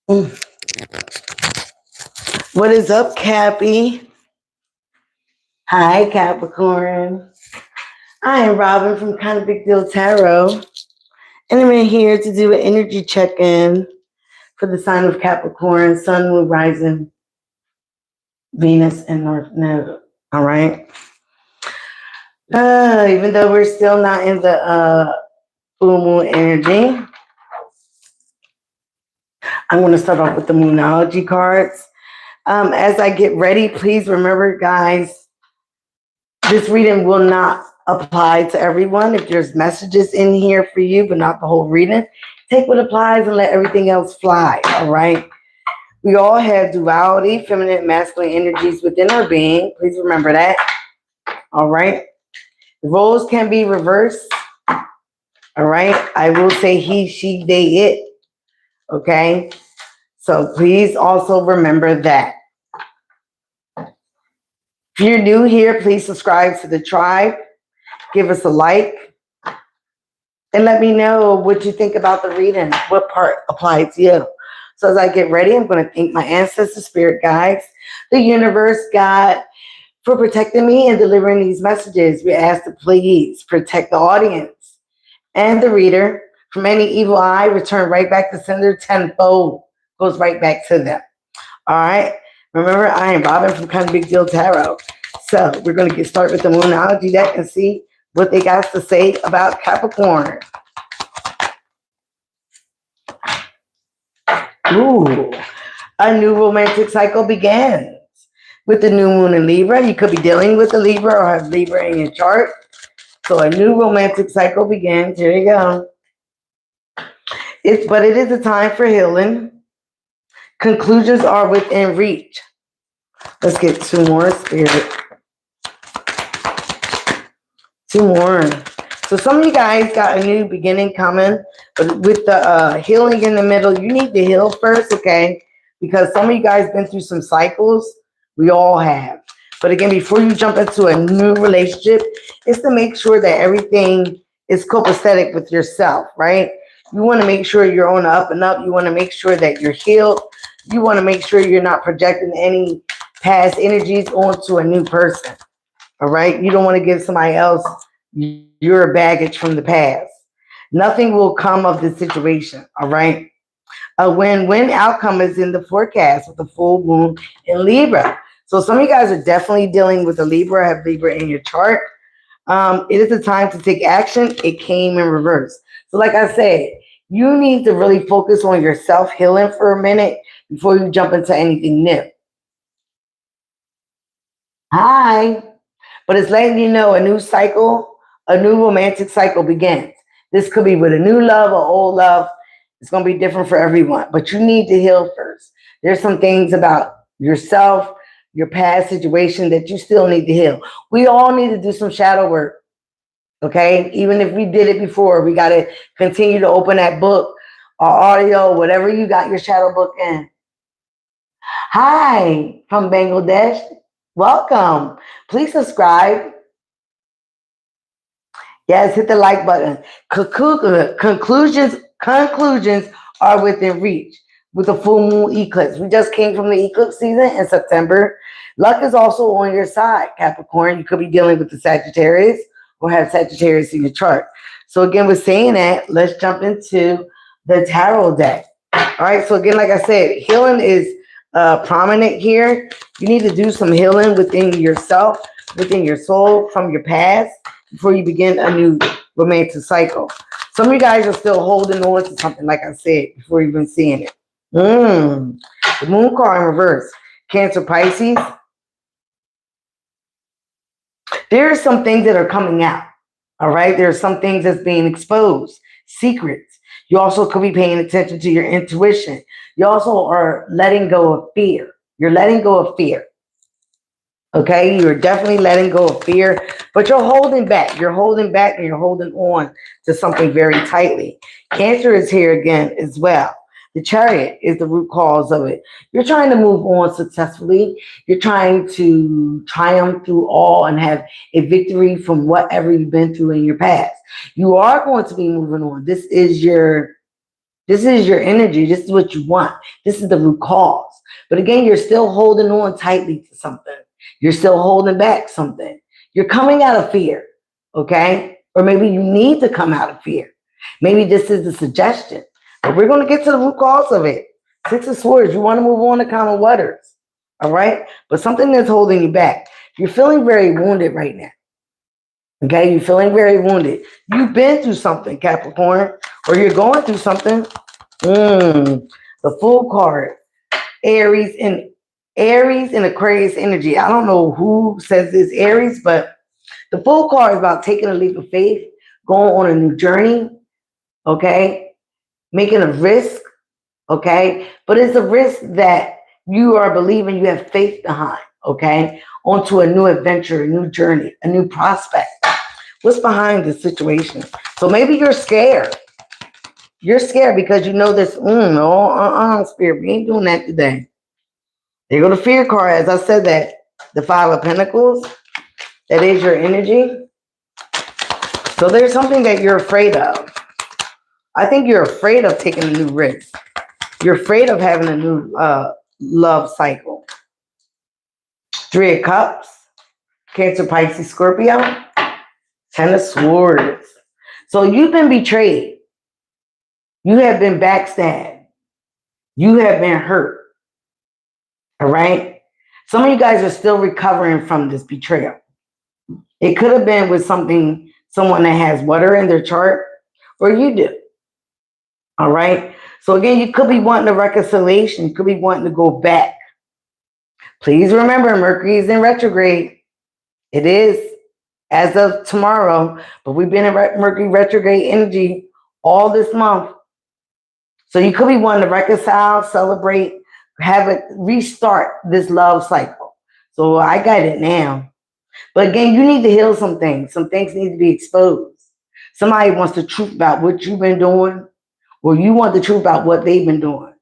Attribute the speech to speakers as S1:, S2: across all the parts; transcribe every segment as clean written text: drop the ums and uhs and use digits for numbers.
S1: What is up, Cappy? Hi, Capricorn. I am Robin from Kind of Big Deal Tarot, and I'm in here to do an energy check-in for the sign of Capricorn, Sun, Moon, Rising, Venus, and North Node. All right. Even though we're still not in the full moon energy, I'm going to start off with the Moonology cards. As I get ready, please remember, guys, this reading will not apply to everyone. If there's messages in here for you, but not the whole reading, take what applies and let everything else fly. All right. We all have duality, feminine and masculine energies within our being. Please remember that. All right. The roles can be reversed. All right. I will say he, she, they, it. Okay. So please also remember that. If you're new here, please subscribe to the tribe. Give us a like. And let me know what you think about the reading. What part applies to you? So as I get ready, I'm going to thank my ancestors, spirit guides, the universe, God, for protecting me and delivering these messages. We ask to please protect the audience and the reader from any evil eye. Return right back to sender tenfold. Goes right back to them. All right. Remember, I am Robin from Kind of Big Deal Tarot. So we're going to get started with the Moonology deck and see what they got to say about Capricorn. Ooh, a new romantic cycle begins with the new moon in Libra. You could be dealing with a Libra or have Libra in your chart. So a new romantic cycle begins. Here you go. But it is a time for healing. Conclusions are within reach. Let's get two more, Spirit. Two more. So some of you guys got a new beginning coming, but with the healing in the middle, you need to heal first, okay? Because some of you guys been through some cycles. We all have. But again, before you jump into a new relationship, it's to make sure that everything is copacetic with yourself, right? You want to make sure you're on the up and up. You want to make sure that you're healed. You want to make sure you're not projecting any past energies onto a new person. All right. You don't want to give somebody else your baggage from the past. Nothing will come of this situation. All right. A win-win outcome is in the forecast with the full moon in Libra. So some of you guys are definitely dealing with a Libra, have Libra in your chart. It is a time to take action. It came in reverse. So like I said, you need to really focus on your self-healing for a minute before you jump into anything new. Hi. But it's letting you know a new cycle, a new romantic cycle begins. This could be with a new love or old love. It's going to be different for everyone, but you need to heal first. There's some things about yourself, your past situation that you still need to heal. We all need to do some shadow work, okay? Even if we did it before, we got to continue to open that book or audio, whatever you got your shadow book in. Hi, from Bangladesh. Welcome. Please subscribe. Yes, hit the like button. Conclusions are within reach with the full moon eclipse. We just came from the eclipse season in September. Luck is also on your side, Capricorn. You could be dealing with the Sagittarius or have Sagittarius in your chart. So again, with saying that, let's jump into the tarot deck. All right. So again, like I said, healing is prominent here. You need to do some healing within yourself, within your soul, from your past before you begin a new romantic cycle. Some of you guys are still holding on to something, like I said, before even seeing it. The moon card in reverse. Cancer, Pisces. There are some things that are coming out. All right. There are some things that's being exposed. Secrets. You also could be paying attention to your intuition. You also are letting go of fear. You're letting go of fear. Okay, you're definitely letting go of fear, but you're holding back. You're holding back and you're holding on to something very tightly. Cancer is here again as well. The Chariot is the root cause of it. You're trying to move on successfully. You're trying to triumph through all and have a victory from whatever you've been through in your past. You are going to be moving on. This is your This is your energy. This is what you want. This is the root cause. But again, you're still holding on tightly to something. You're still holding back something. You're coming out of fear, okay? Or maybe you need to come out of fear. Maybe this is the suggestion. But we're going to get to the root cause of it. Six of Swords, you want to move on to calmer waters, all right? But something that's holding you back. You're feeling very wounded right now. Okay, you're feeling very wounded. You've been through something, Capricorn, or you're going through something. The Fool card, Aries and Aquarius energy. I don't know who says this, Aries, but the Fool card is about taking a leap of faith, going on a new journey, okay, making a risk, okay, but it's a risk that you are believing, you have faith behind, okay, onto a new adventure, a new journey, a new prospect. What's behind the situation? So maybe you're scared. You're scared because you know this. No, Spirit, we ain't doing that today. There go the fear card. As I said, that the Five of Pentacles, that is your energy. So there's something that you're afraid of. I think you're afraid of taking a new risk. You're afraid of having a new love cycle. Three of Cups, Cancer, Pisces, Scorpio, Ten of Swords. So you've been betrayed. You have been backstabbed. You have been hurt. All right? Some of you guys are still recovering from this betrayal. It could have been with someone that has water in their chart, or you do. All right? So again, you could be wanting a reconciliation. You could be wanting to go back. Please remember, Mercury is in retrograde. It is as of tomorrow, but we've been in Mercury retrograde energy all this month. So you could be wanting to reconcile, celebrate, have it restart this love cycle. So I got it now. But again, you need to heal some things. Some things need to be exposed. Somebody wants the truth about what you've been doing, or you want the truth about what they've been doing.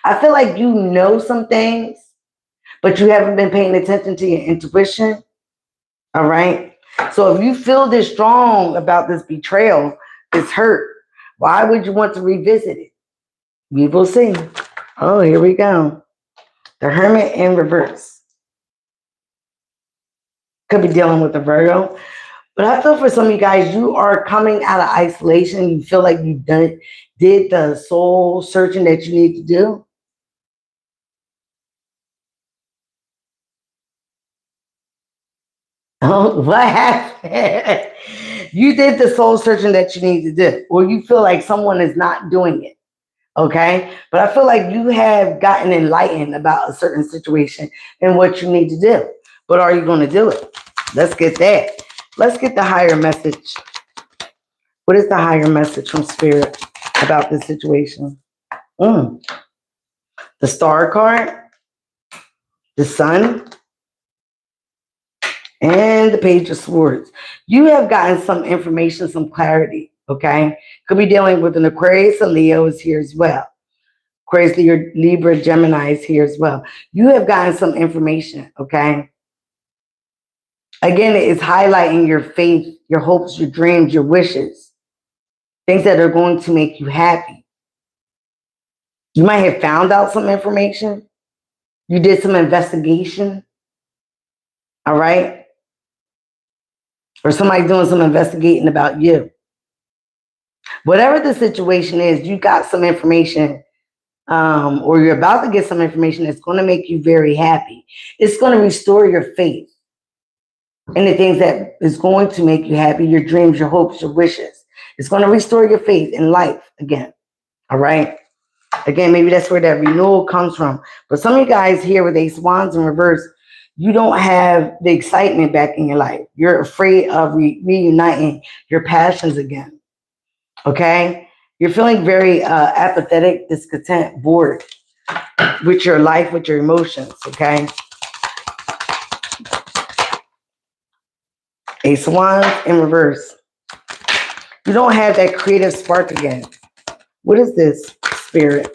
S1: I feel like you know some things, but you haven't been paying attention to your intuition. All right? So if you feel this strong about this betrayal, this hurt, why would you want to revisit it? We will see. Oh, here we go. The Hermit in reverse. Could be dealing with the Virgo. But I feel for some of you guys, you are coming out of isolation. You feel like you did the soul searching that you need to do. Oh, what happened? You did the soul searching that you need to do. Or you feel like someone is not doing it. Okay? But I feel like you have gotten enlightened about a certain situation and what you need to do. But are you going to do it? Let's get that. Let's get the higher message. What is the higher message from Spirit about this situation? The Star card, the Sun, and the Page of Swords. You have gotten some information, some clarity, okay? Could be dealing with an Aquarius, a Leo is here as well. Aquarius, Libra, Gemini is here as well. You have gotten some information, okay? Again, it's highlighting your faith, your hopes, your dreams, your wishes, things that are going to make you happy. You might have found out some information. You did some investigation, all right? Or somebody doing some investigating about you. Whatever the situation is, you got some information, or you're about to get some information that's going to make you very happy. It's going to restore your faith in the things that is going to make you happy, your dreams, your hopes, your wishes. It's going to restore your faith in life again, all right? Again, maybe that's where that renewal comes from. But some of you guys here with Ace of Wands in reverse, you don't have the excitement back in your life. You're afraid of reuniting your passions again. Okay? You're feeling very apathetic, discontent, bored with your life, with your emotions. Okay? Ace of Wands in reverse. You don't have that creative spark again. What is this, Spirit?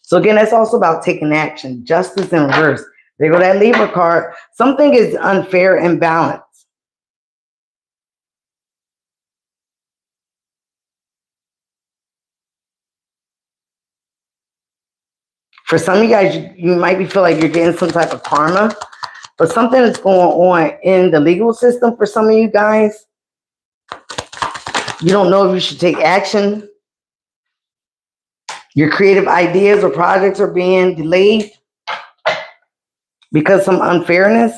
S1: So again, that's also about taking action. Justice in reverse. There go that Libra card. Something is unfair and balanced. For some of you guys, you might be feel like you're getting some type of karma, but something is going on in the legal system for some of you guys. You don't know if you should take action. Your creative ideas or projects are being delayed because of some unfairness.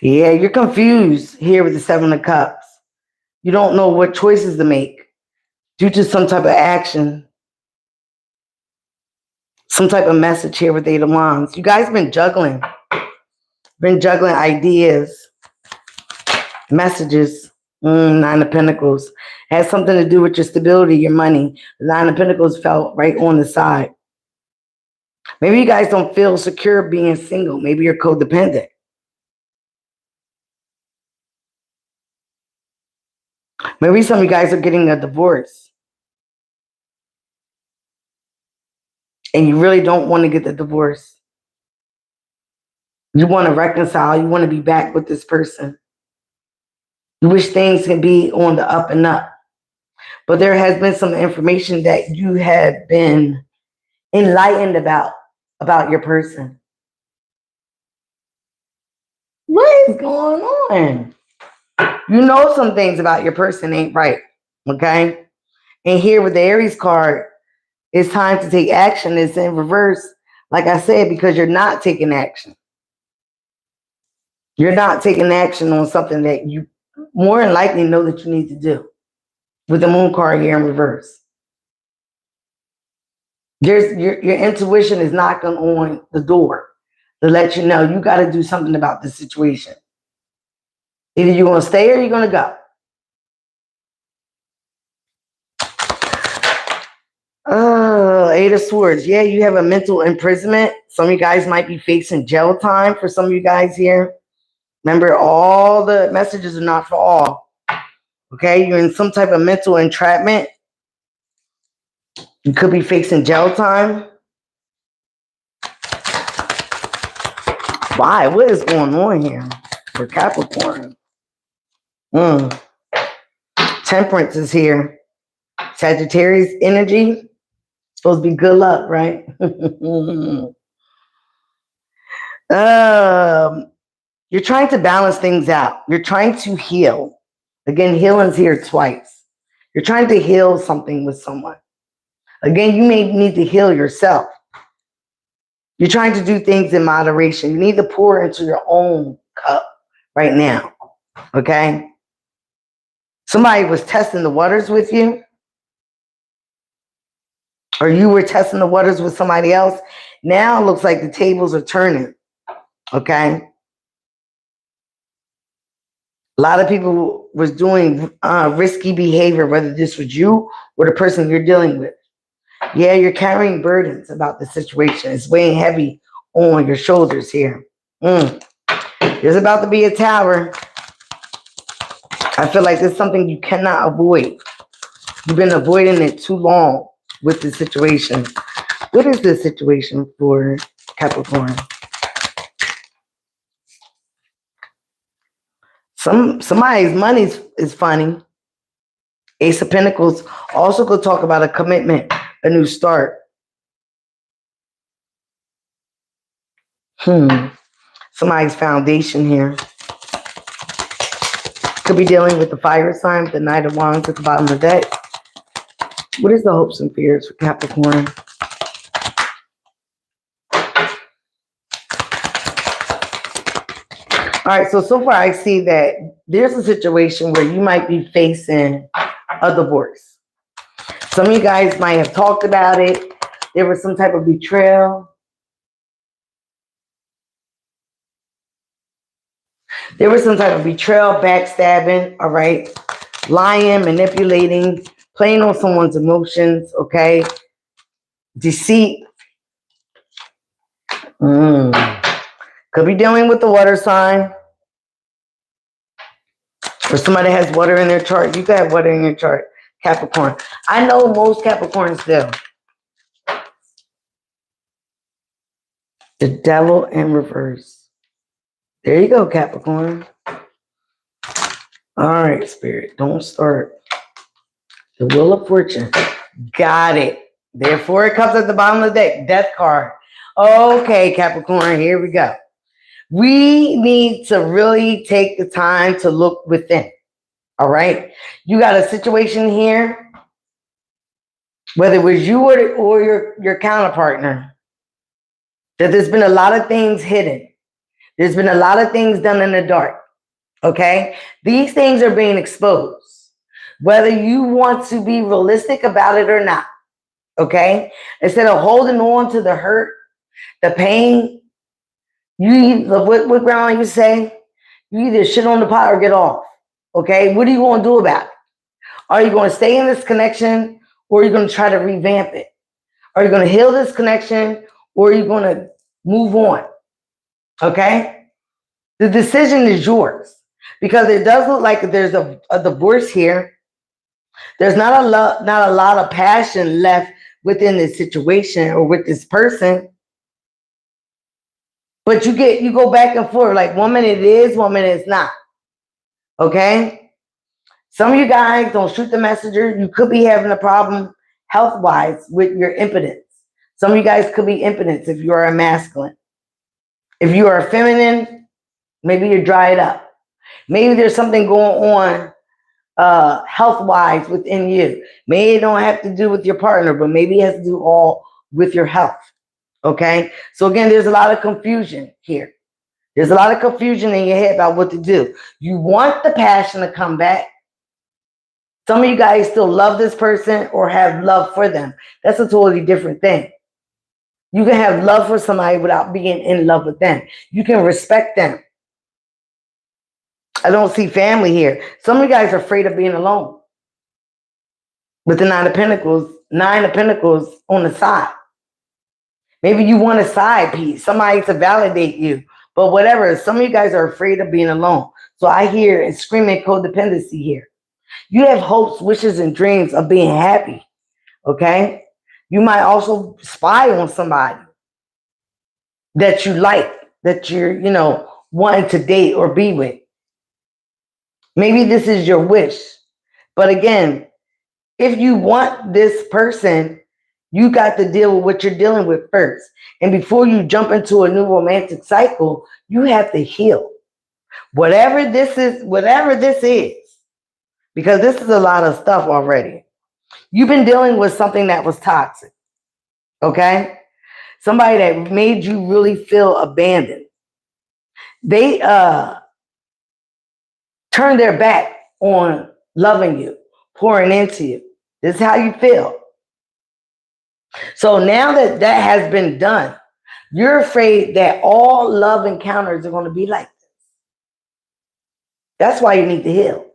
S1: Yeah, you're confused here with the Seven of Cups. You don't know what choices to make due to some type of action, some type of message here with Eight of Wands. You guys been juggling ideas, messages. Nine of Pentacles has something to do with your stability, your money. The Nine of Pentacles fell right on the side. Maybe you guys don't feel secure being single. Maybe you're codependent. Maybe some of you guys are getting a divorce and you really don't want to get the divorce. You want to reconcile. You want to be back with this person. You wish things can be on the up and up. But there has been some information that you have been enlightened about your person. What is going on? You know some things about your person ain't right, okay? And here with the Aries card, it's time to take action. It's in reverse, like I said, because you're not taking action. You're not taking action on something that you more than likely know that you need to do. With the Moon card here in reverse. Your intuition is knocking on the door to let you know you got to do something about this situation. Either you're going to stay or you're going to go. Oh, Eight of Swords. Yeah, you have a mental imprisonment. Some of you guys might be facing jail time for some of you guys here. Remember, all the messages are not for all. Okay, you're in some type of mental entrapment. You could be facing jail time. Why? What is going on here for Capricorn? Temperance is here. Sagittarius energy. Supposed to be good luck, right? You're trying to balance things out. You're trying to heal. Again, healing's here twice. You're trying to heal something with someone. Again, you may need to heal yourself. You're trying to do things in moderation. You need to pour into your own cup right now. Okay? Somebody was testing the waters with you. Or you were testing the waters with somebody else. Now it looks like the tables are turning. Okay? A lot of people was doing risky behavior, whether this was you or the person you're dealing with. Yeah, you're carrying burdens about the situation. It's weighing heavy on your shoulders here. There's about to be a tower. I feel like it's something you cannot avoid. You've been avoiding it too long with the situation. What is the situation for Capricorn? Somebody's money is funny. Ace of Pentacles also could talk about a commitment, a new start. Somebody's foundation here. Could be dealing with the fire sign, the Knight of Wands at the bottom of the deck. What is the hopes and fears for Capricorn? All right, so far I see that there's a situation where you might be facing a divorce. Some of you guys might have talked about it. There was some type of betrayal. There was some type of betrayal, backstabbing, all right? Lying, manipulating, playing on someone's emotions, okay? Deceit. Could be dealing with the water sign. Or somebody has water in their chart. You could have water in your chart, Capricorn. I know most Capricorns do. The Devil in reverse. There you go, Capricorn. All right, Spirit. Don't start. The Wheel of Fortune. Got it. Therefore, it comes at the bottom of the deck. Death card. Okay, Capricorn, here we go. We need to really take the time to look within. All right. You got a situation here, whether it was you or your counterpartner, that there's been a lot of things hidden. There's been a lot of things done in the dark. Okay. These things are being exposed, whether you want to be realistic about it or not. Okay. Instead of holding on to the hurt, the pain, what grandma you say? You either shit on the pot or get off. Okay. What are you going to do about it? Are you going to stay in this connection, or are you going to try to revamp it? Are you going to heal this connection, or are you going to move on? Okay. The decision is yours, because it does look like there's a divorce here. There's not a lot of passion left within this situation or with this person. But you go back and forth, like 1 minute it is, 1 minute it's not. Okay? Some of you guys, don't shoot the messenger. You could be having a problem health-wise with your impotence. Some of you guys could be impotent if you are a masculine. If you are a feminine, maybe you're dried up. Maybe there's something going on health-wise within you. Maybe it don't have to do with your partner, but maybe it has to do all with your health. Okay? So again, there's a lot of confusion here. There's a lot of confusion in your head about what to do. You want the passion to come back. Some of you guys still love this person or have love for them. That's a totally different thing. You can have love for somebody without being in love with them. You can respect them. I don't see family here. Some of you guys are afraid of being alone. With the Nine of Pentacles on the side. Maybe you want a side piece, somebody to validate you. But whatever, some of you guys are afraid of being alone. So I hear and screaming codependency here. You have hopes, wishes, and dreams of being happy. Okay? You might also spy on somebody that you like, that you're, wanting to date or be with. Maybe this is your wish. But again, if you want this person, you got to deal with what you're dealing with first. And before you jump into a new romantic cycle, you have to heal. Whatever this is, because this is a lot of stuff already. You've been dealing with something that was toxic. Okay? Somebody that made you really feel abandoned. They turned their back on loving you, pouring into you. This is how you feel. So now that has been done, you're afraid that all love encounters are going to be like this. That's why you need to heal.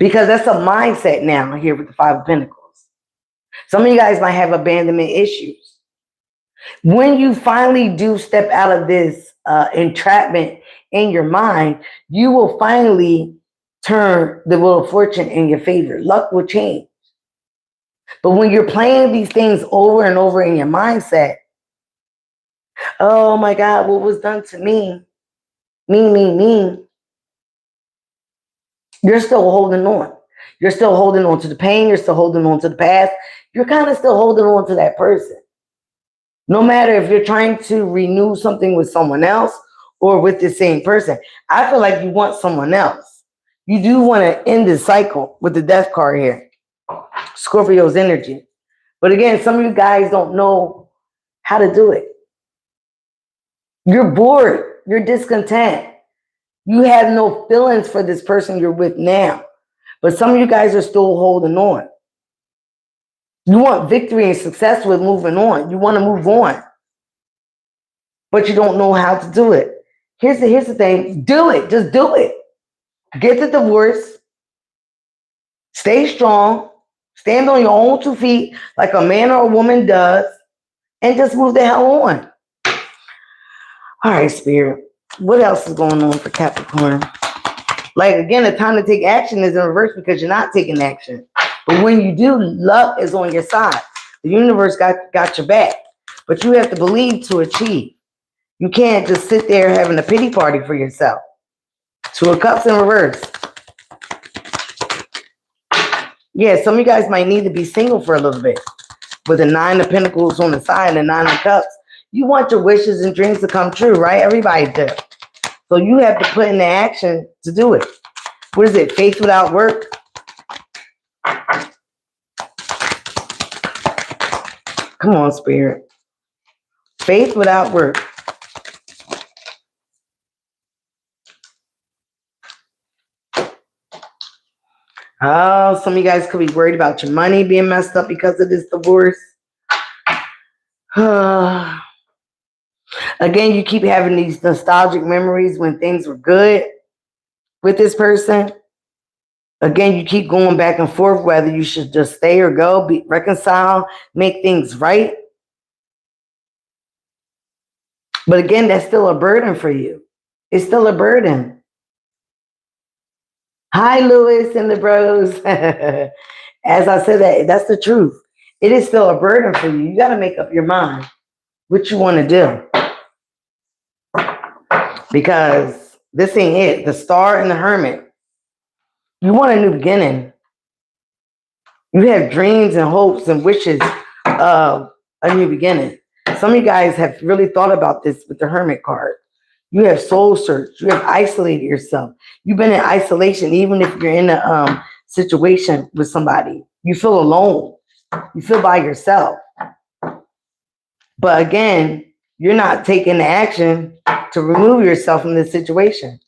S1: Because that's a mindset now here with the Five of Pentacles. Some of you guys might have abandonment issues. When you finally do step out of this entrapment in your mind, you will finally turn the Wheel of Fortune in your favor. Luck will change. But when you're playing these things over and over in your mindset, oh my God, what was done to me? Me. You're still holding on. You're still holding on to the pain. You're still holding on to the past. You're kind of still holding on to that person. No matter if you're trying to renew something with someone else or with the same person. I feel like you want someone else. You do want to end this cycle with the Death card here. Scorpio's energy. But again, some of you guys don't know how to do it. You're bored. You're discontent. You have no feelings for this person you're with now. But some of you guys are still holding on. You want victory and success with moving on. You want to move on. But you don't know how to do it. Here's the thing. Do it. Just do it. Get the divorce. Stay strong. Stand on your own 2 feet like a man or a woman does. And just move the hell on. All right, Spirit. What else is going on for Capricorn? Like, again, the time to take action is in reverse because you're not taking action. But when you do, luck is on your side. The universe got your back. But you have to believe to achieve. You can't just sit there having a pity party for yourself. 2 of Cups in reverse. Yeah, some of you guys might need to be single for a little bit. With the 9 of Pentacles on the side and the 9 of Cups, you want your wishes and dreams to come true, right? Everybody does. So you have to put in the action to do it. What is it? Faith without work? Come on, Spirit. Faith without work. Oh, some of you guys could be worried about your money being messed up because of this divorce. Again, you keep having these nostalgic memories when things were good with this person. Again, you keep going back and forth whether you should just stay or go, reconcile, make things right. But again, that's still a burden for you. It's still a burden. Hi, Lewis and the bros. As I said, that's the truth. It is still a burden for you. You got to make up your mind what you want to do. Because this ain't it. The Star and the Hermit. You want a new beginning. You have dreams and hopes and wishes of a new beginning. Some of you guys have really thought about this with the Hermit card. You have soul search. You have isolated yourself. You've been in isolation, even if you're in a situation with somebody. You feel alone. You feel by yourself. But again, you're not taking the action to remove yourself from this situation.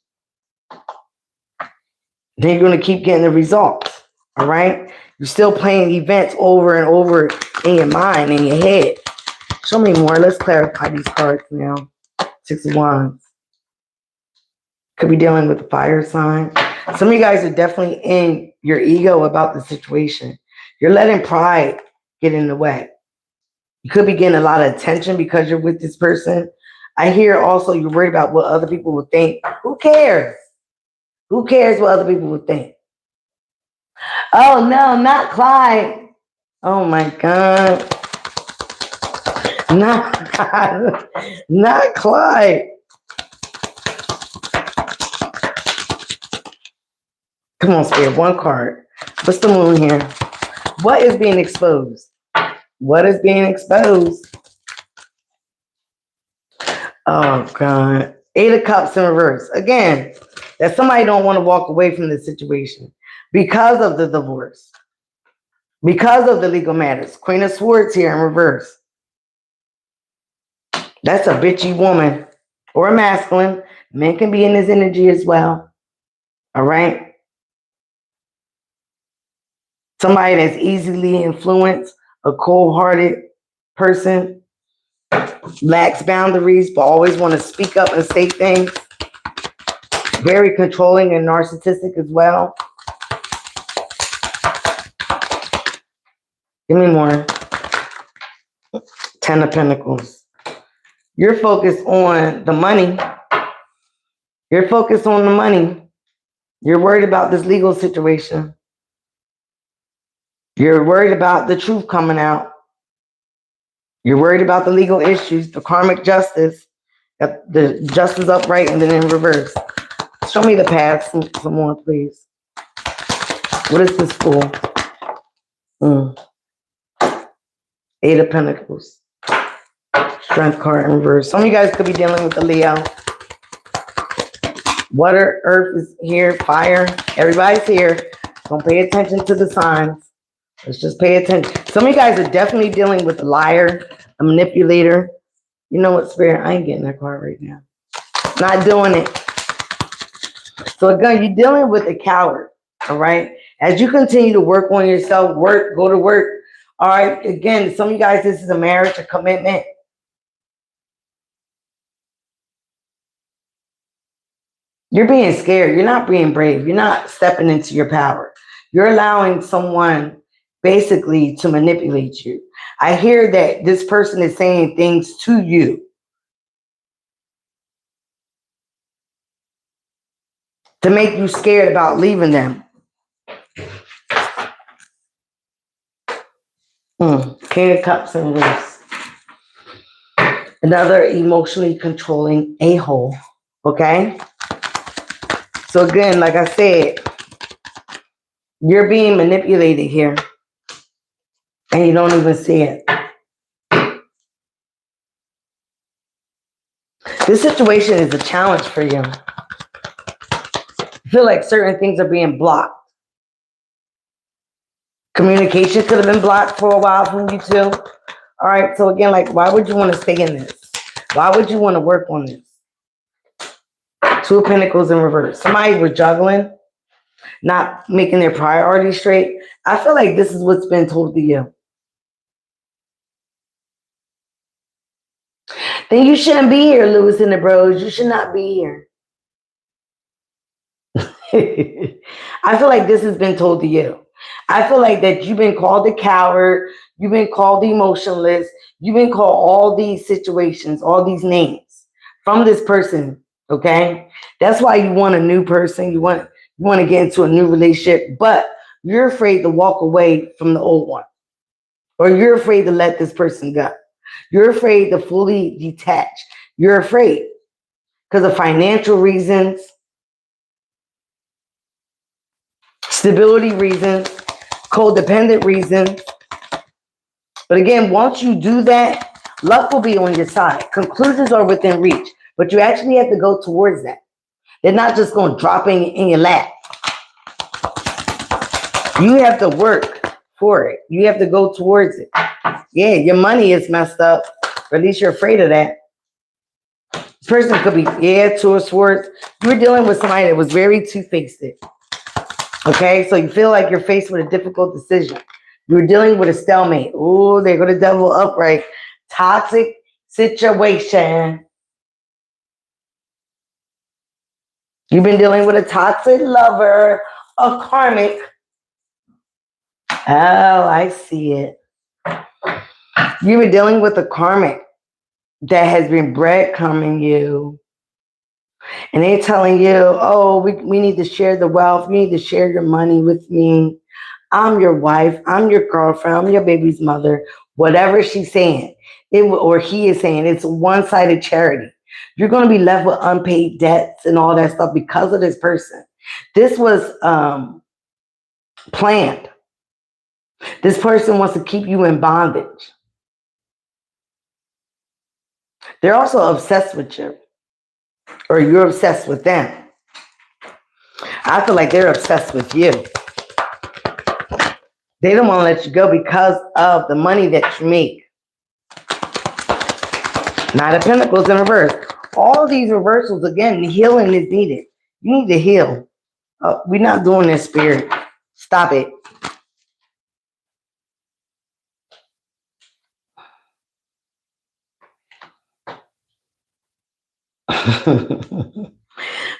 S1: Then you're going to keep getting the results. All right? You're still playing events over and over in your mind, in your head. Show me more. Let's clarify these cards now. 6 of Wands. Could be dealing with the fire sign. Some of you guys are definitely in your ego about the situation. You're letting pride get in the way. You could be getting a lot of attention because you're with this person. I hear also you're worried about what other people will think. Who cares? Who cares what other people will think? Oh, no, not Clyde. Oh, my God. Not Clyde. Come on, Spirit. One card. What's the moon here? What is being exposed? What is being exposed? Oh, God. 8 of Cups in reverse. Again, that somebody don't want to walk away from this situation because of the divorce, because of the legal matters. Queen of Swords here in reverse. That's a bitchy woman or a masculine. Men can be in this energy as well. All right? Somebody that's easily influenced, a cold-hearted person, lacks boundaries, but always want to speak up and say things. Very controlling and narcissistic as well. Give me more. 10 of Pentacles. You're focused on the money. You're focused on the money. You're worried about this legal situation. You're worried about the truth coming out. You're worried about the legal issues, the karmic justice, the justice upright and then in reverse. Show me the path some more, please. What is this for? 8 of Pentacles. Strength card in reverse. Some of you guys could be dealing with the Leo. Water, earth is here, fire. Everybody's here. Don't pay attention to the signs. Let's just pay attention. Some of you guys are definitely dealing with a liar, a manipulator. You know what, Spirit? I ain't getting that card right now. Not doing it. So again, you're dealing with a coward, all right? As you continue to work on yourself, go to work. All right, again, some of you guys, this is a marriage, a commitment. You're being scared. You're not being brave. You're not stepping into your power. You're allowing someone basically to manipulate you. I hear that this person is saying things to you to make you scared about leaving them. King of Cups in reverse. Another emotionally controlling a-hole. Okay? So again, like I said, You're being manipulated here, and you don't even see it. This situation is a challenge for you. I feel like certain things are being blocked. Communication could have been blocked for a while from you too. All right, so again, like, why would you want to stay in this? Why would you want to work on this? Two of Pentacles in reverse. Somebody was juggling, not making their priorities straight. I feel like this is what's been told to you. Then you shouldn't be here, Lewis and the Bros. You should not be here. I feel like this has been told to you. I feel like that you've been called a coward. You've been called emotionless. You've been called all these situations, all these names from this person. Okay, that's why you want a new person. You want to get into a new relationship, but you're afraid to walk away from the old one, or you're afraid to let this person go. You're afraid to fully detach. You're afraid because of financial reasons, stability reasons, codependent reasons. But again, once you do that, luck will be on your side. Conclusions are within reach, but you actually have to go towards that. They're not just going to drop in your lap. You have to work for it. You have to go towards it. Yeah, your money is messed up, or at least you're afraid of that. This person could be, Two of Swords. You're dealing with somebody that was very two-faced. Okay, so you feel like you're faced with a difficult decision. You're dealing with a stalemate. Oh, they're going to double upright. Toxic situation. You've been dealing with a toxic lover, a karmic. Oh, I see it. You've been dealing with a karmic that has been breadcrumbing you. And they're telling you, oh, we need to share the wealth. You need to share your money with me. I'm your wife. I'm your girlfriend. I'm your baby's mother. Whatever she's saying, or he is saying, it's a one-sided charity. You're going to be left with unpaid debts and all that stuff because of this person. This was planned. This person wants to keep you in bondage. They're also obsessed with you, or you're obsessed with them. I feel like they're obsessed with you. They don't want to let you go because of the money that you make. Knight of Pentacles in reverse. All these reversals, again, the healing is needed. You need to heal. We're not doing this, Spirit. Stop it.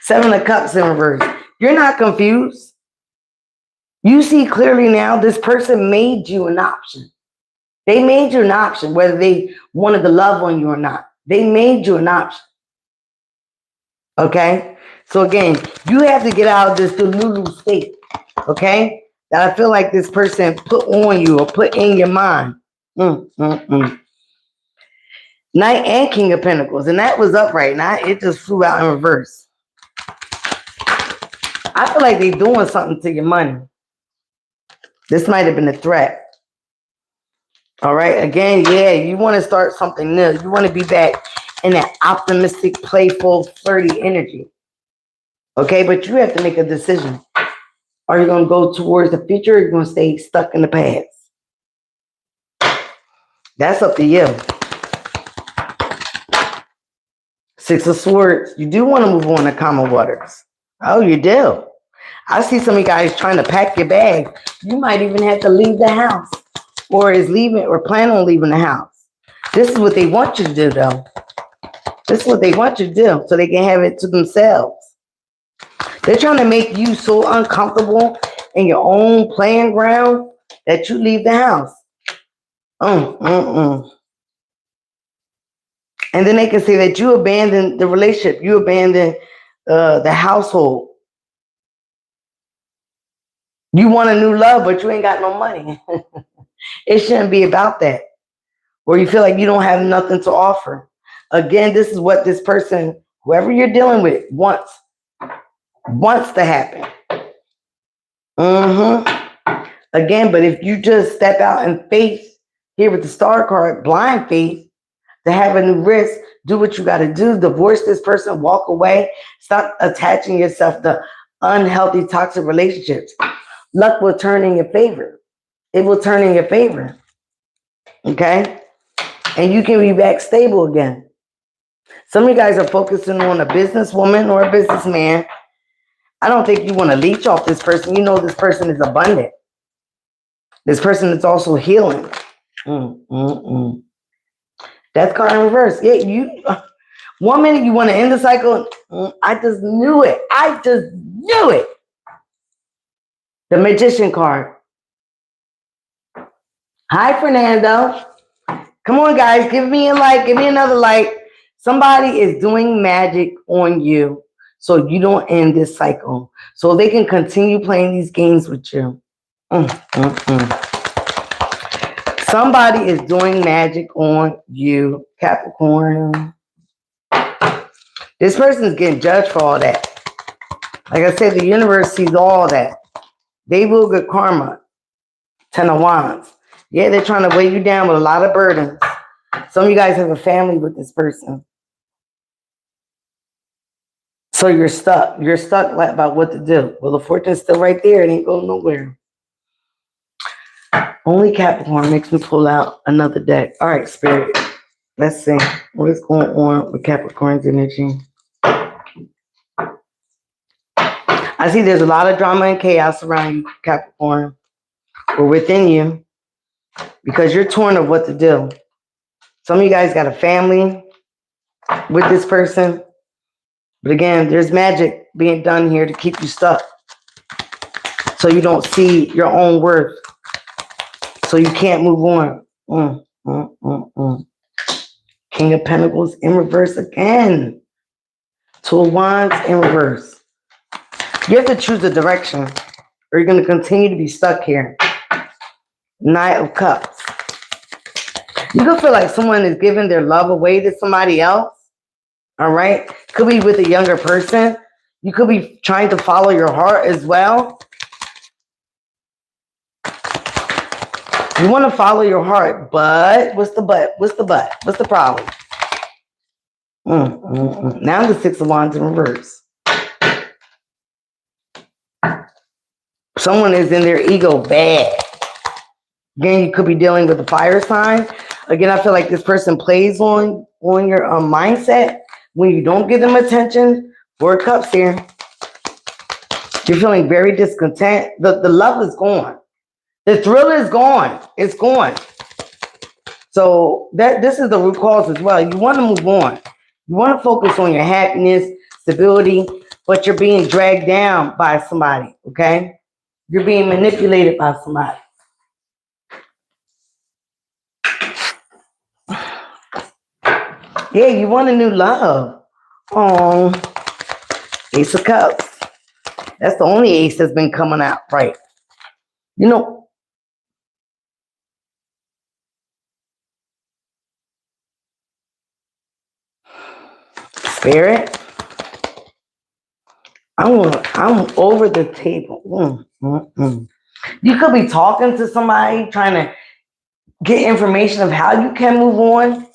S1: Seven of Cups in reverse. You're not confused. You see clearly now this person made you an option. They made you an option, whether they wanted to love on you or not. They made you an option. Okay? So again, you have to get out of this delulu state. Okay? That I feel like this person put on you or put in your mind. Knight and King of Pentacles. And that was upright. Now it just flew out in reverse. I feel like they're doing something to your money. This might have been a threat. All right. Again, yeah, you want to start something new. You want to be back in that optimistic, playful, flirty energy. Okay, but you have to make a decision. Are you going to go towards the future, or are you going to stay stuck in the past? That's up to you. Six of Swords. You do want to move on to calmer waters. Oh, you do. I see some of you guys trying to pack your bag. You might even have to leave the house, or is leaving, or plan on leaving the house. This is what they want you to do, though. This is what they want you to do, so they can have it to themselves. They're trying to make you so uncomfortable in your own playing ground that you leave the house. And then they can say that you abandoned the relationship. You abandoned the household. You want a new love, but you ain't got no money. It shouldn't be about that. Or you feel like you don't have nothing to offer. Again, this is what this person, whoever you're dealing with, wants to happen. Again, but if you just step out in faith, here with the star card, blind faith, to have a new risk, do what you got to do, divorce this person, walk away, stop attaching yourself to unhealthy, toxic relationships. Luck will turn in your favor. It will turn in your favor. Okay? And you can be back stable again. Some of you guys are focusing on a businesswoman or a businessman. I don't think you want to leech off this person. You know this person is abundant. This person is also healing. That's card in reverse. Yeah, you. 1 minute you want to end the cycle. I just knew it. I just knew it. The Magician card. Hi, Fernando. Come on, guys. Give me a like. Give me another like. Somebody is doing magic on you so you don't end this cycle. So they can continue playing these games with you. Somebody is doing magic on you, Capricorn. This person is getting judged for all that. Like I said, the universe sees all that. They will get karma. 10 of Wands. Yeah, they're trying to weigh you down with a lot of burdens. Some of you guys have a family with this person. So you're stuck. You're stuck about what to do. Well, the fortune's still right there. It ain't going nowhere. Only Capricorn makes me pull out another deck. All right, Spirit. Let's see what is going on with Capricorn's energy. I see there's a lot of drama and chaos around you, Capricorn, or within you, because you're torn of what to do. Some of you guys got a family with this person. But again, there's magic being done here to keep you stuck. So you don't see your own worth. So you can't move on. King of Pentacles in reverse again. 2 of Wands in reverse. You have to choose a direction or you're going to continue to be stuck here. Knight of Cups. You could feel like someone is giving their love away to somebody else. All right. Could be with a younger person. You could be trying to follow your heart as well. You want to follow your heart, but what's the but? What's the but? What's the problem? Now the 6 of Wands in reverse. Someone is in their ego bad. Again, you could be dealing with a fire sign. Again, I feel like this person plays on your mindset when you don't give them attention. 4 of Cups here. You're feeling very discontent. The love is gone. The thrill is gone. It's gone. So this is the root cause as well. You want to move on. You want to focus on your happiness, stability, but you're being dragged down by somebody, okay? You're being manipulated by somebody. Yeah, you want a new love. Oh, Ace of Cups. That's the only ace that's been coming out, right? You know, Spirit, I'm over the table. You could be talking to somebody, trying to get information of how you can move on.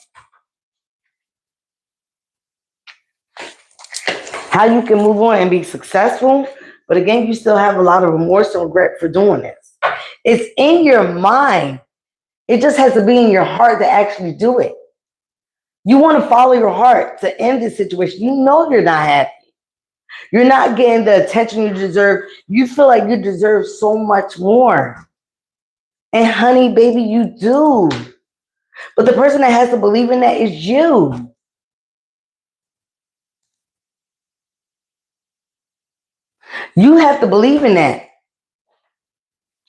S1: How you can move on and be successful. But again, you still have a lot of remorse and regret for doing this. It's in your mind. It just has to be in your heart to actually do it. You want to follow your heart to end this situation. You know you're not happy. You're not getting the attention you deserve. You feel like you deserve so much more. And honey, baby, you do. But the person that has to believe in that is you. You have to believe in that.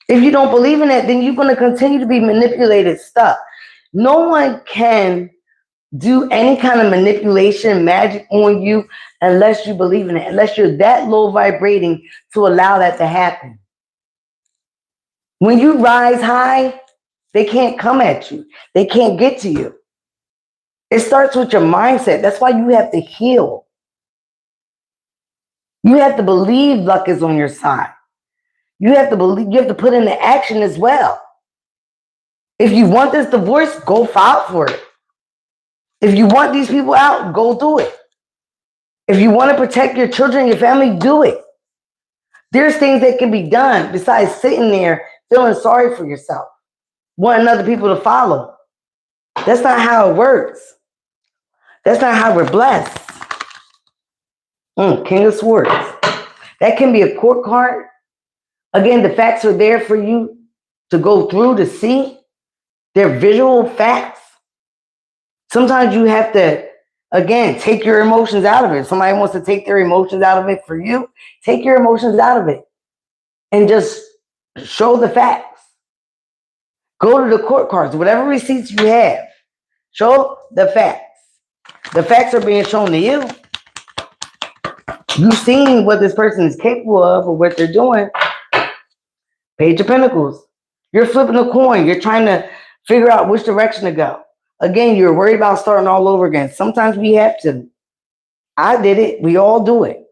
S1: If you don't believe in that, then you're going to continue to be manipulated, stuck. No one can do any kind of manipulation, magic on you unless you believe in it, unless you're that low vibrating to allow that to happen. When you rise high, they can't come at you. They can't get to you. It starts with your mindset. That's why you have to heal. You have to believe luck is on your side. You have to believe, you have to put into action as well. If you want this divorce, go file for it. If you want these people out, go do it. If you want to protect your children and your family, do it. There's things that can be done besides sitting there feeling sorry for yourself, wanting other people to follow. That's not how it works. That's not how we're blessed. King of Swords. That can be a court card. Again, the facts are there for you to go through to see. They're visual facts. Sometimes you have to, again, take your emotions out of it. If somebody wants to take their emotions out of it for you, take your emotions out of it and just show the facts. Go to the court cards, whatever receipts you have, show the facts. The facts are being shown to you. You've seen what this person is capable of or what they're doing. Page of Pentacles. You're flipping a coin. You're trying to figure out which direction to go. Again, you're worried about starting all over again. Sometimes we have to. I did it. We all do it.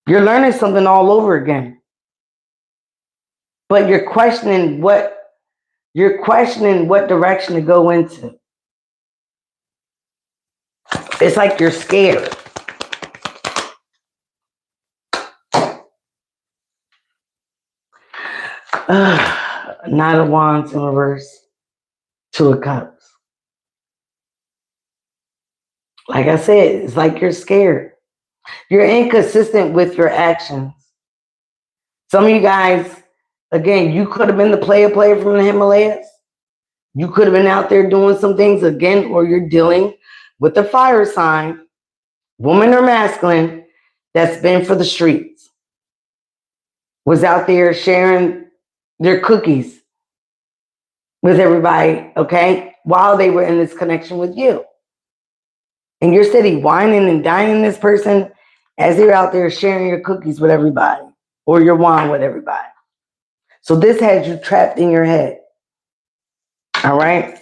S1: You're learning something all over again. But you're questioning what direction to go into. It's like you're scared. Knight of Wands in reverse. Two of Cups. Like I said, it's like you're scared. You're inconsistent with your actions. Some of you guys, again, you could have been the player from the Himalayas. You could have been out there doing some things again, or you're dealing with the fire sign, woman or masculine, that's been for the streets. Was out there sharing their cookies with everybody, okay, while they were in this connection with you. And you're steady whining and dining this person as they're out there sharing your cookies with everybody or your wine with everybody. So this has you trapped in your head. All right?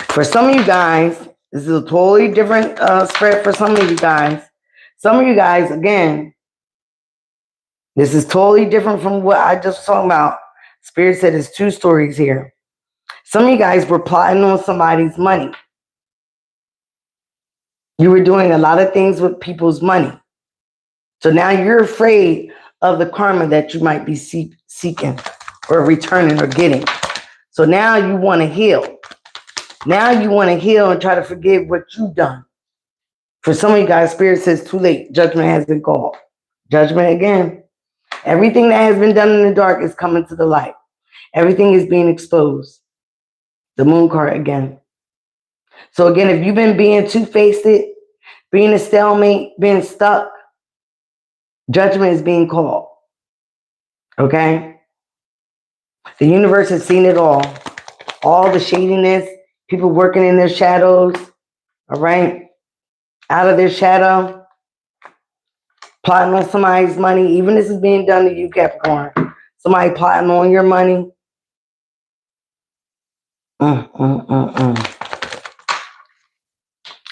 S1: For some of you guys, this is a totally different spread for some of you guys. Some of you guys, again, this is totally different from what I just was talking about. Spirit said there's two stories here. Some of you guys were plotting on somebody's money. You were doing a lot of things with people's money. So now you're afraid of the karma that you might be seeking or returning or getting. So now you want to heal. Now you want to heal and try to forgive what you've done. For some of you guys, Spirit says too late. Judgment has been called. Judgment again. Everything that has been done in the dark is coming to the light. Everything is being exposed. The Moon card again. So again, if you've been being two-faced, being a stalemate, being stuck, judgment is being called. Okay? The universe has seen it all. All the shadiness, people working in their shadows, all right? Out of their shadow, plotting on somebody's money. Even this is being done to you, Capricorn. Somebody plotting on your money.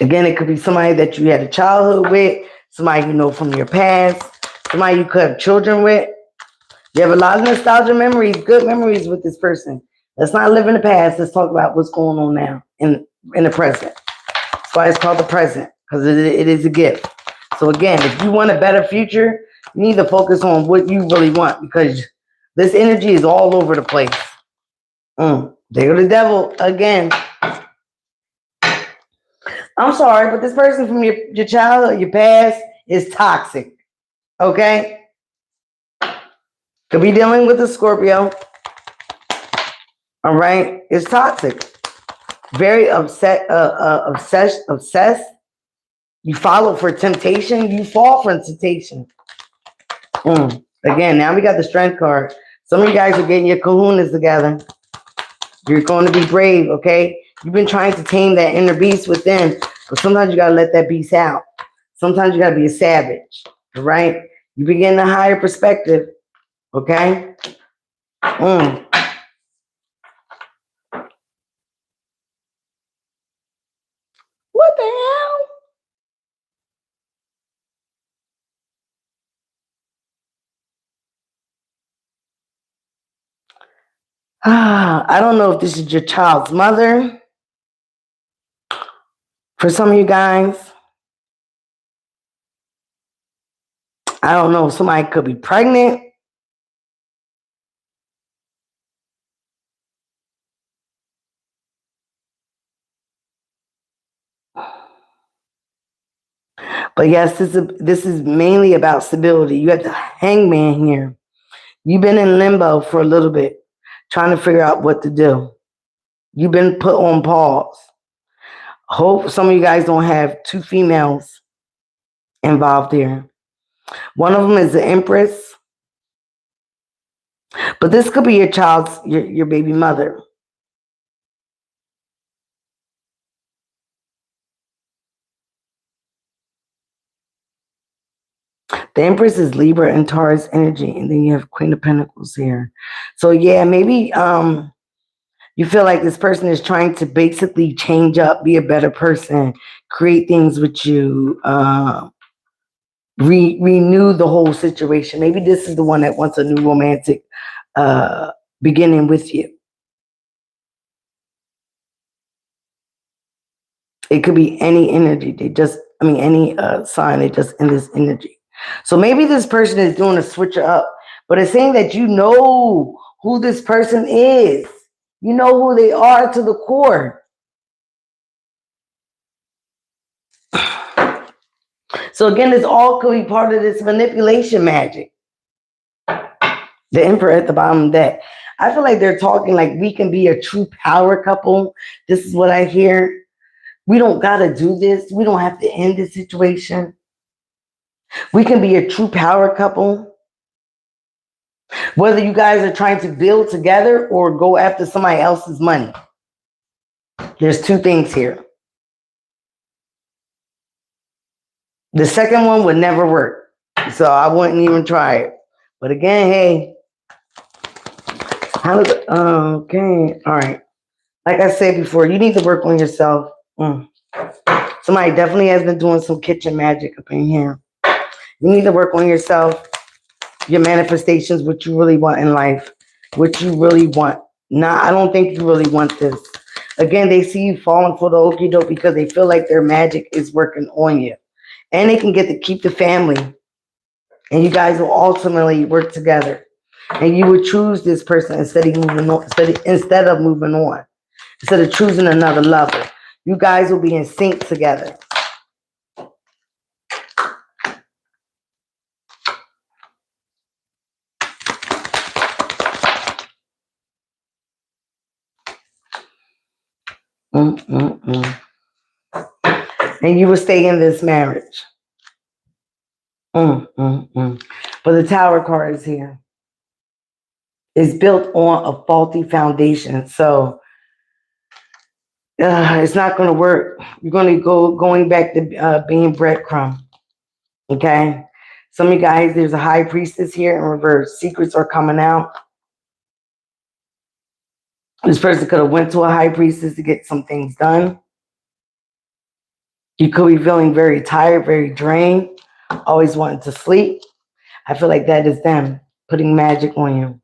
S1: Again, it could be somebody that you had a childhood with, somebody you know from your past, somebody you could have children with. You have a lot of nostalgia memories, good memories with this person. Let's not live in the past. Let's talk about what's going on now in the present. That's why it's called the present, because it is a gift. So again, if you want a better future, you need to focus on what you really want, because this energy is all over the place. There go the devil again. I'm sorry, but this person from your childhood, your past, is toxic. Okay? Could be dealing with a Scorpio. All right? It's toxic. Very obsessed. You follow for temptation. You fall for temptation. Again, now we got the Strength card. Some of you guys are getting your kahunas together. You're going to be brave, okay? You've been trying to tame that inner beast within, but sometimes you got to let that beast out. Sometimes you got to be a savage, all right? You begin a higher perspective, okay? What the hell? I don't know if this is your child's mother. For some of you guys, I don't know. Somebody could be pregnant. But yes, this is mainly about stability. You have the hangman here. You've been in limbo for a little bit, trying to figure out what to do. You've been put on pause. Hope some of you guys don't have two females involved here. One of them is the Empress, but this could be your child's, your baby mother. The Empress is Libra and Taurus energy, and then you have Queen of Pentacles here. So yeah, maybe you feel like this person is trying to basically change up, be a better person, create things with you, renew the whole situation. Maybe this is the one that wants a new romantic beginning with you. It could be any energy. Any sign. They just in this energy. So maybe this person is doing a switcher up, but it's saying that you know who this person is. You know who they are to the core. So again, this all could be part of this manipulation magic. The Emperor at the bottom of that. I feel like they're talking like we can be a true power couple. This is what I hear. We don't got to do this. We don't have to end this situation. We can be a true power couple. Whether you guys are trying to build together or go after somebody else's money. There's two things here. The second one would never work. So I wouldn't even try it. But again, hey, how does it, okay, all right. Like I said before, you need to work on yourself. Somebody definitely has been doing some kitchen magic up in here. You need to work on yourself, your manifestations, what you really want in life, what you really want. Nah, I don't think you really want this. Again, they see you falling for the okie doke because they feel like their magic is working on you. And they can get to keep the family. And you guys will ultimately work together. And you would choose this person instead of moving on, instead of choosing another lover. You guys will be in sync together. And you will stay in this marriage. But the Tower card is here. It's built on a faulty foundation. So it's not going to work. You're going to going back to being breadcrumb. Okay. Some of you guys, there's a high priestess here in reverse. Secrets are coming out. This person could have went to a high priestess to get some things done. You could be feeling very tired, very drained, always wanting to sleep. I feel like that is them putting magic on you.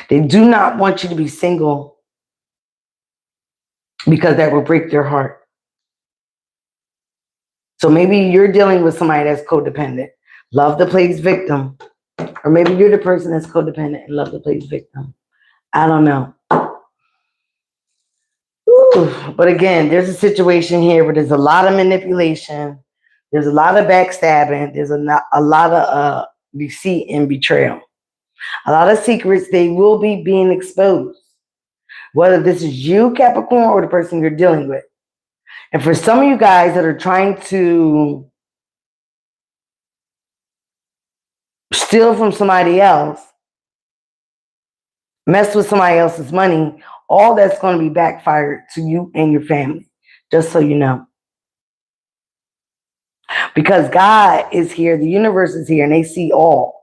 S1: They do not want you to be single because that will break their heart. So maybe you're dealing with somebody that's codependent. Love that plays victim. Or maybe you're the person that's codependent and love that plays victim. I don't know. But again, there's a situation here where there's a lot of manipulation. There's a lot of backstabbing. There's a lot of deceit and betrayal. A lot of secrets, they will be being exposed. Whether this is you, Capricorn, or the person you're dealing with. And for some of you guys that are trying to steal from somebody else, mess with somebody else's money, all that's going to be backfired to you and your family, just so you know. Because God is here, the universe is here, and they see all.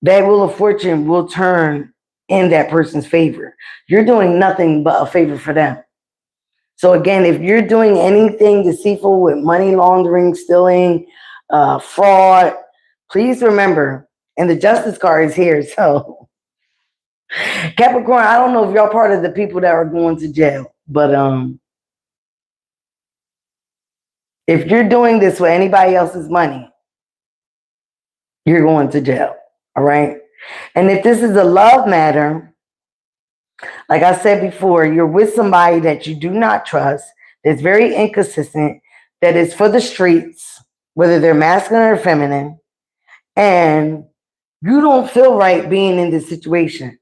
S1: That wheel of fortune will turn in that person's favor. You're doing nothing but a favor for them. So again, if you're doing anything deceitful with money laundering, stealing, fraud, please remember, and the Justice card is here, so Capricorn, I don't know if y'all part of the people that are going to jail, but if you're doing this with anybody else's money, you're going to jail. All right. And if this is a love matter, like I said before, you're with somebody that you do not trust, that's very inconsistent, that is for the streets, whether they're masculine or feminine, and you don't feel right being in this situation,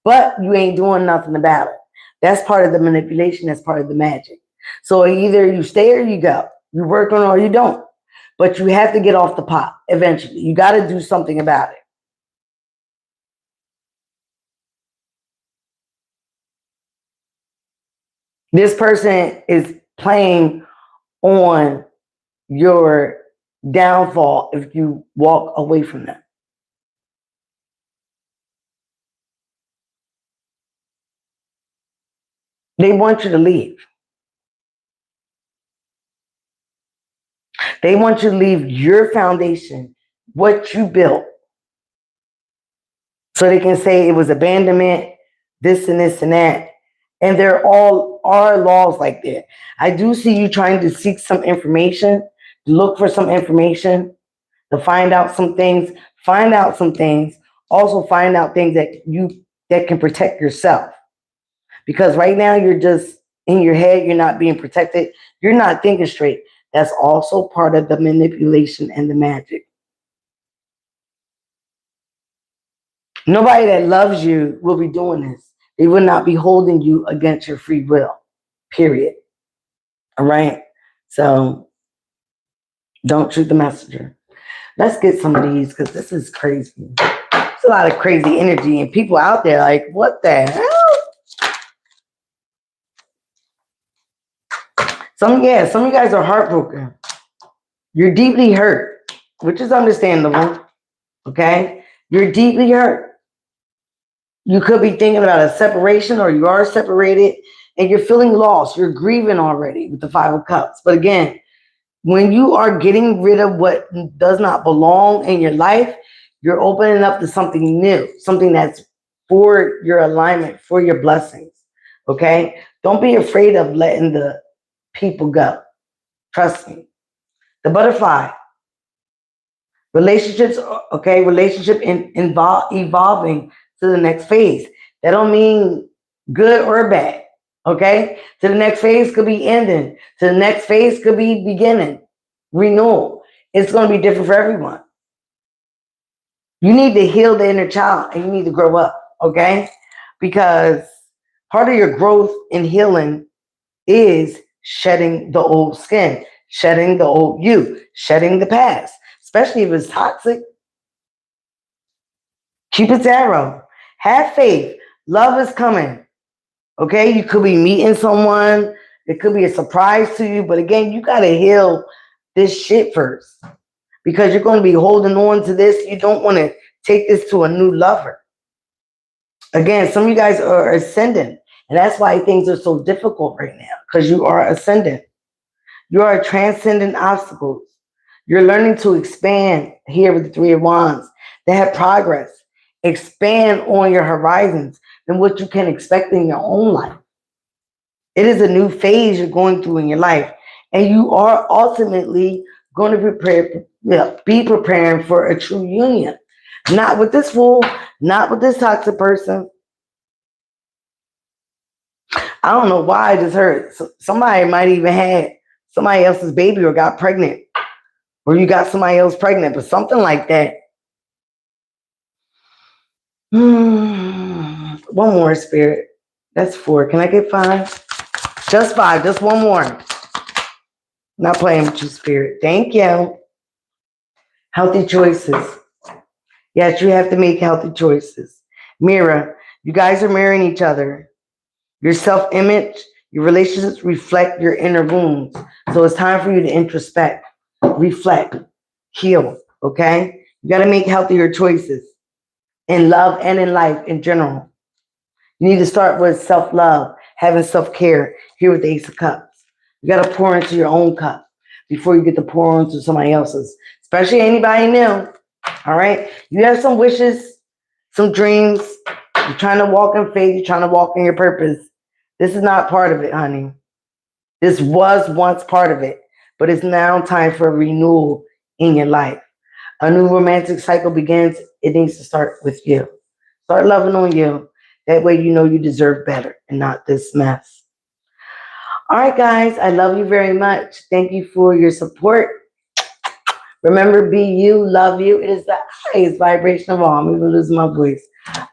S1: but you ain't doing nothing about it. That's part of the manipulation. That's part of the magic. So either you stay or you go. You work on it or you don't. But you have to get off the pot eventually. You got to do something about it. This person is playing on your downfall if you walk away from them. They want you to leave. They want you to leave your foundation, what you built, so they can say it was abandonment, this and this and that. And there all are laws like that. I do see you trying to seek some information, look for some information, to find out some things, also find out things that can protect yourself. Because right now you're just in your head, you're not being protected, you're not thinking straight. That's also part of the manipulation and the magic. Nobody that loves you will be doing this. They will not be holding you against your free will, period. All right? So don't shoot the messenger. Let's get some of these because this is crazy. It's a lot of crazy energy and people out there like, what the hell? Some of you guys are heartbroken. You're deeply hurt, which is understandable. Okay? You're deeply hurt. You could be thinking about a separation or you are separated and you're feeling lost. You're grieving already with the Five of Cups. But again, when you are getting rid of what does not belong in your life, you're opening up to something new, something that's for your alignment, for your blessings. Okay? Don't be afraid of letting the people go. Trust me. The butterfly. Relationships, okay? Evolving to the next phase. That don't mean good or bad. Okay? To the next phase could be ending. To the next phase could be beginning. Renewal. It's going to be different for everyone. You need to heal the inner child and you need to grow up. Okay? Because part of your growth in healing is shedding the old skin, shedding the old you, shedding the past, especially if it's toxic. Cupid's arrow. Have faith. Love is coming. Okay? You could be meeting someone. It could be a surprise to you. But again, you got to heal this shit first. Because you're going to be holding on to this. You don't want to take this to a new lover. Again, some of you guys are ascendant. And that's why things are so difficult right now. Because you are ascendant. You are transcending obstacles. You're learning to expand here with the Three of Wands. They have progress. Expand on your horizons and what you can expect in your own life. It is a new phase you're going through in your life. And you are ultimately going to be preparing for a true union. Not with this fool, not with this toxic person. I don't know why this hurt. Somebody might even had somebody else's baby or got pregnant. Or you got somebody else pregnant, but something like that. One more, Spirit. That's 4. Can I get 5? Just 5. Just one more. Not playing with you, Spirit. Thank you. Healthy choices. Yes, you have to make healthy choices. Mirror. You guys are mirroring each other. Your self-image, your relationships reflect your inner wounds. So it's time for you to introspect, reflect, heal. Okay? You got to make healthier choices. In love and in life in general. You need to start with self-love, having self-care. Here with the Ace of Cups. You got to pour into your own cup before you get to pour into somebody else's, especially anybody new. All right? You have some wishes, some dreams, You're trying to walk in faith. You're trying to walk in your purpose. This is not part of it, honey. This was once part of it, but it's now time for a renewal in your life. A new romantic cycle begins. It needs to start with you. Start loving on you. That way you know you deserve better and not this mess. All right, guys, I love you very much. Thank you for your support. Remember, be you, love you. It is the highest vibration of all. I'm even losing my voice.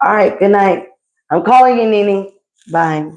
S1: All right, good night. I'm calling you, Nene. Bye.